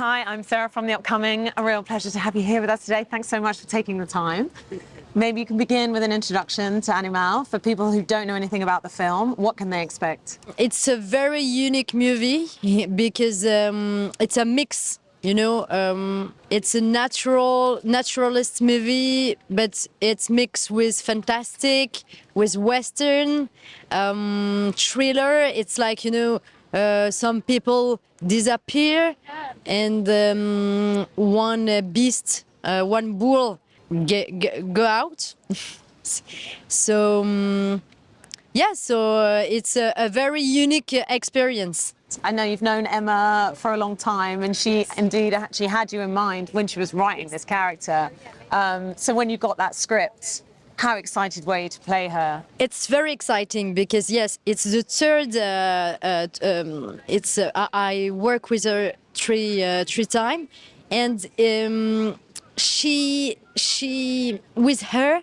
Hi, I'm Sarah from The Upcoming. A real pleasure to have you here with us today. Thanks so much for taking the time. Maybe you can begin with an introduction to Animale. For people who don't know anything about the film, what can they expect? It's a very unique movie because it's a mix. It's a naturalist movie, but it's mixed with fantastic, with Western, thriller. It's like some people disappear, and one beast, one bull, go out. So. It's a very unique experience. I know you've known Emma for a long time, and she indeed actually had you in mind when she was writing this character. So when you got that script, how excited were you to play her? It's very exciting because yes, it's the third. I work with her three times, and she with her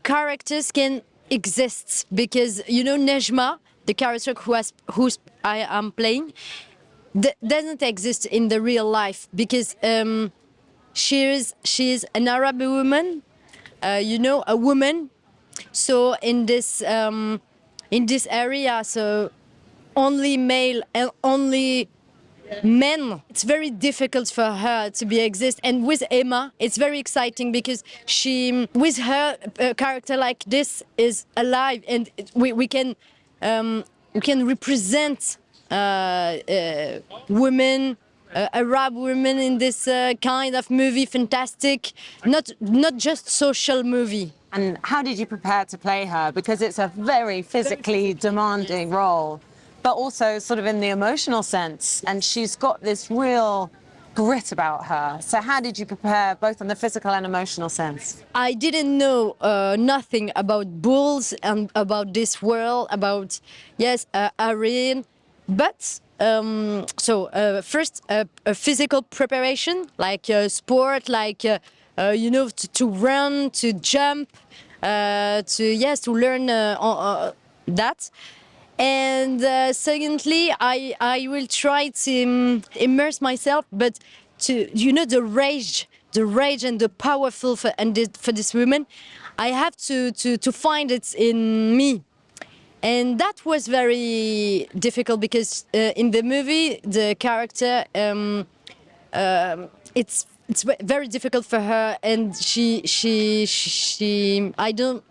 characters can exist because Nejma, the character who's I am playing, doesn't exist in the real life because she's an Arab woman, a woman. So in this area, so only male and only men. It's very difficult for her to be exist. And with Emma, it's very exciting because she, with her character like this, is alive, and we can represent women. Arab women in this kind of movie, fantastic, not just social movie. And how did you prepare to play her? Because it's a very physically demanding role, but also sort of in the emotional sense. And she's got this real grit about her. So how did you prepare both on the physical and emotional sense? I didn't know nothing about bulls and about this world, about, Irene. But first a physical preparation, like sport, like to run, to jump, to learn that. And secondly, I will try to immerse myself, but to the rage and the powerful for this woman, I have to find it in me. And that was very difficult because in the movie, the character, it's very difficult for her, and she I don't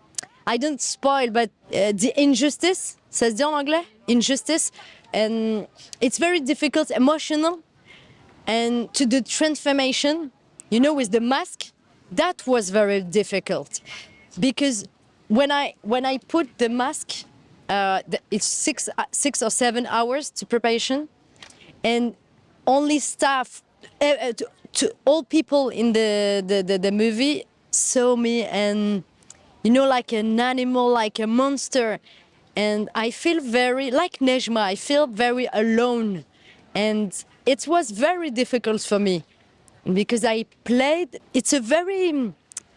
spoil, but the injustice, ça se dit en anglais, injustice, and it's very difficult, emotional, and to the transformation, with the mask, that was very difficult, because when I put the mask. It's 6 or 7 hours to preparation, and only staff, to all people in the movie saw me, and like an animal, like a monster, and I feel very like Nejma. I feel very alone, and it was very difficult for me because I played. It's a very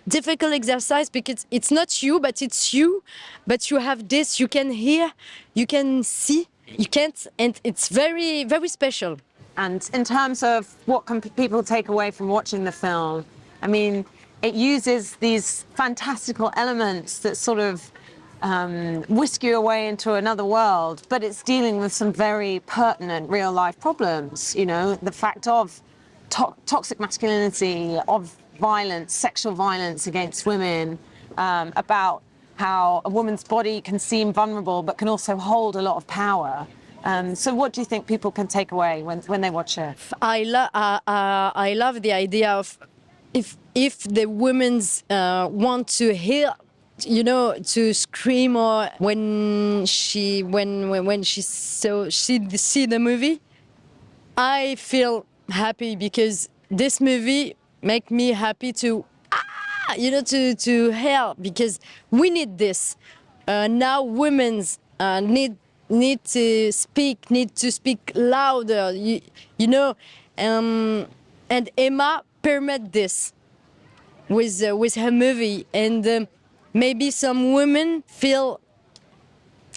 difficult exercise because it's not you, but it's you. But you have this, you can hear, you can see, you can't, and it's very, very special. And in terms of what can people take away from watching the film, I mean, it uses these fantastical elements that sort of whisk you away into another world, but it's dealing with some very pertinent real life problems, the fact of toxic masculinity, of violence, sexual violence against women, about how a woman's body can seem vulnerable but can also hold a lot of power. So what do you think people can take away when they watch it? I love the idea of if the women's want to hear, to scream, or when she see the movie, I feel happy because this movie make me happy to to help, because we need this now. Women's need to speak louder, and Emma permit this with her movie, and maybe some women feel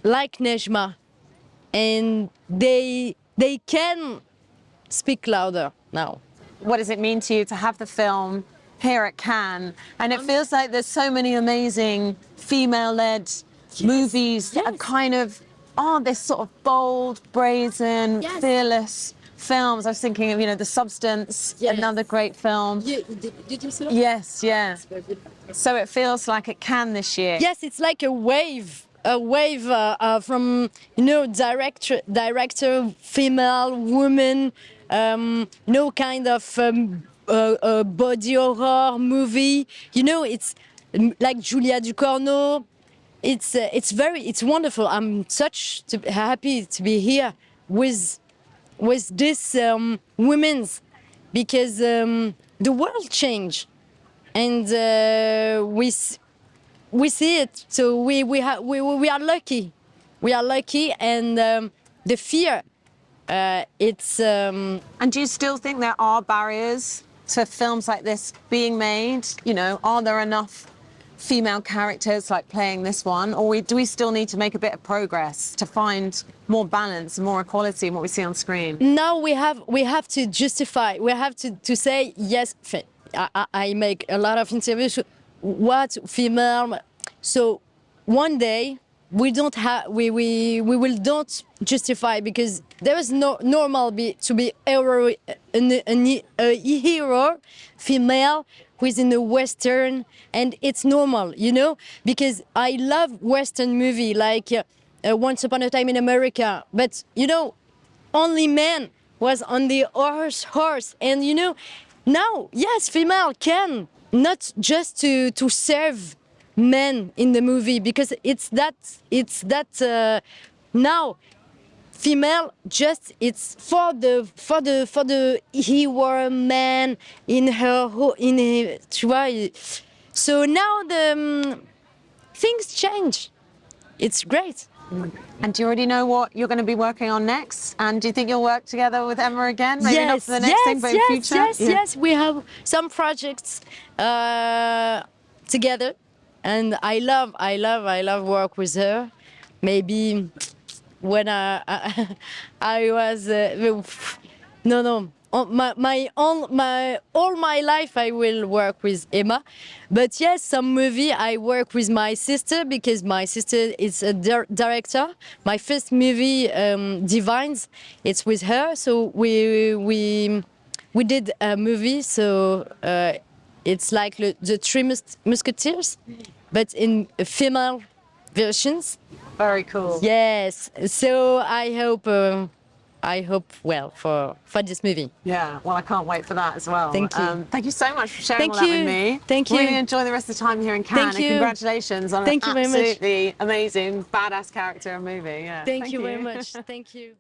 like Nejma, and they can speak louder now. what does it mean to you to have the film here at Cannes? And it feels like there's so many amazing female-led movies that are kind of this sort of bold, brazen, fearless films. I was thinking of, The Substance, another great film. Did you see that? Yes, yeah. So it feels like at Cannes this year. Yes, it's like a wave from director, female, woman, kind of body horror movie. It's like Julia Ducournau. It's wonderful. I'm happy to be here with this women's, because the world changed, and we see it. So we are lucky. We are lucky, and the fear. It's. And do you still think there are barriers to films like this being made? Are there enough female characters like playing this one, or do we still need to make a bit of progress to find more balance and more equality in what we see on screen? Now we have to justify. We have to say yes. I make a lot of interviews. What female? So one day we will don't justify, because there is no normal to be a hero female within a Western, and it's normal, because I love Western movie like Once Upon a Time in America, but only men was on the horse, and now yes, female can not just to serve men in the movie, because it's that now female just it's for the hero man in so now the things change. It's great. And do you already know what you're going to be working on next? And do you think you'll work together with Emma again? Maybe not for the next thing, but in future? Yes. We have some projects together, and I love work with her. Maybe when I was no. All my life I will work with Emma, but yes, some movie I work with my sister, because my sister is a director. My first movie, Divines, it's with her. So we did a movie. So it's like the Three Musketeers, but in female versions. Very cool. Yes. So I hope well for this movie. Yeah, well, I can't wait for that as well. Thank you. Thank you so much for sharing all that with me. Thank you. Really enjoy the rest of the time here in Cannes. Thank you. And congratulations on Thank an you very much. absolutely amazing, badass character and movie. Yeah. Thank you very much. Thank you.